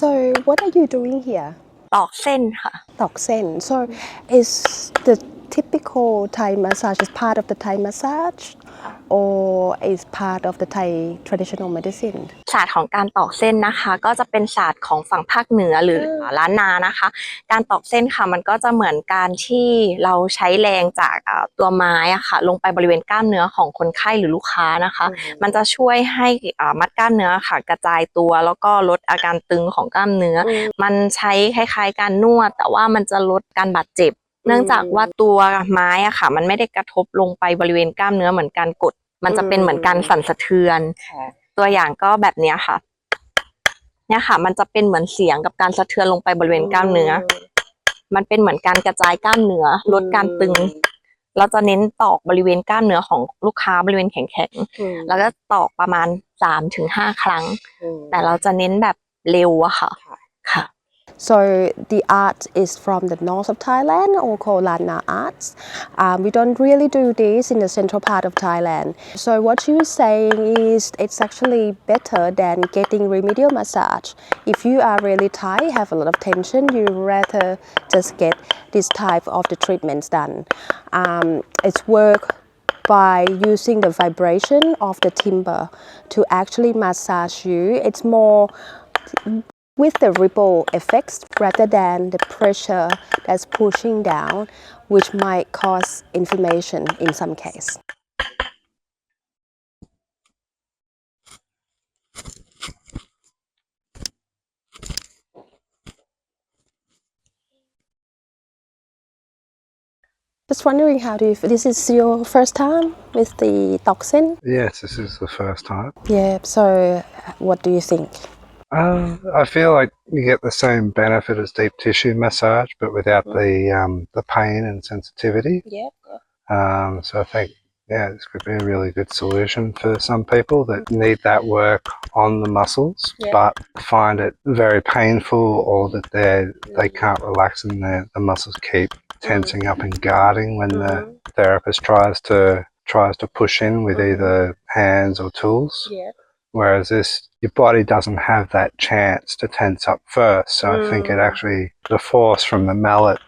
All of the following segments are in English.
So what are you doing here? ตอกเส้นค่ะ Tok Sen. So is the typical Thai massage is part of the Thai massage or is part of the Thai traditional medicine? ศาสตร์ของการตอกเส้นนะคะก็จะเป็นศาสตร์ของฝั่งภาคเหนือหรือล้านนานะคะการตอกเส้นค่ะมันก็จะเหมือนการที่เราใช้แรงจากตัวไม้อะค่ะลงไปบริเวณกล้ามเนื้อของคนไข้หรือลูกค้านะคะมันจะช่วยให้มัดกล้ามเนื้อค่ะกระจายตัวแล้วก็ลดอาการตึงของกล้ามเนื้อมันใช้คล้ายๆการนวดแต่ว่ามันจะลดการบาดเจ็บเนื่องจากว่าตัวไม้อะค่ะมันไม่ได้กระทบลงไปบริเวณกล้ามเนื้อเหมือนการกดมันจะเป็นเหมือนการสั่นสะเทือนตัวอย่างก็แบบนี้ค่ะเนี่ยค่ะมันจะเป็นเหมือนเสียงกับการสะเทือนลงไปบริเวณกล้ามเนื้อมันเป็นเหมือนการกระจายกล้ามเนื้อลดการตึงเราจะเน้นตอกบริเวณกล้ามเนื้อของลูกค้าบริเวณแข็งๆแล้วก็ตอกประมาณ 3-5 ครั้งแต่เราจะเน้นแบบเร็วอะค่ะค่ะ So the art is from the north of Thailand or called Lanna arts. We don't really do this in the central part of Thailand. So what you're saying is it's actually better than getting remedial massage. If you are really tight, have a lot of tension, you rather just get this type of the treatments done. It's work by using the vibration of the timber to actually massage you. It's more with the ripple effects rather than the pressure that's pushing down, which might cause inflammation in some case. Just wondering this is your first time with the Tok Sen? Yes, this is the first time. Yeah, so what do you think? I feel like you get the same benefit as deep tissue massage, but without the pain and sensitivity. Yeah. So I think, this could be a really good solution for some people that need that work on the muscles, but find it very painful, or that they can't relax and the muscles keep tensing up and guarding when the therapist tries to push in with either hands or tools. Yeah. Whereas your body doesn't have that chance to tense up first. So I think the force from the mallet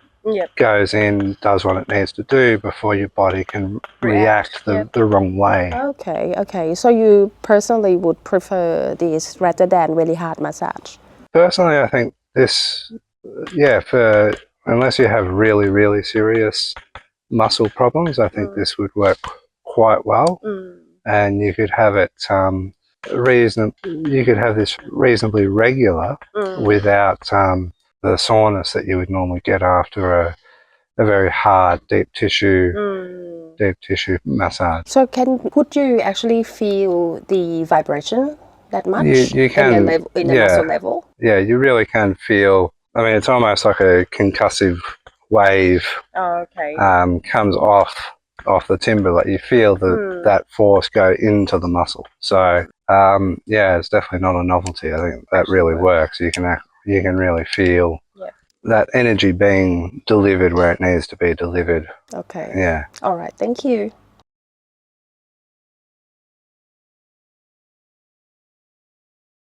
goes in, does what it needs to do before your body can react the wrong way. Okay. So you personally would prefer this rather than really hard massage? Personally, I think this, unless you have really, really serious muscle problems, I think this would work quite well. And you could have it you could have this reasonably regular without the soreness that you would normally get after a very hard deep tissue massage. So could you actually feel the vibration that much? You can in the muscle level? Yeah, you really can feel. I mean, it's almost like a concussive wave comes off the timber. Like you feel that force go into the muscle. So it's definitely not a novelty. I think that really works. You can really feel that energy being delivered where it needs to be delivered. Okay. Yeah. All right. Thank you.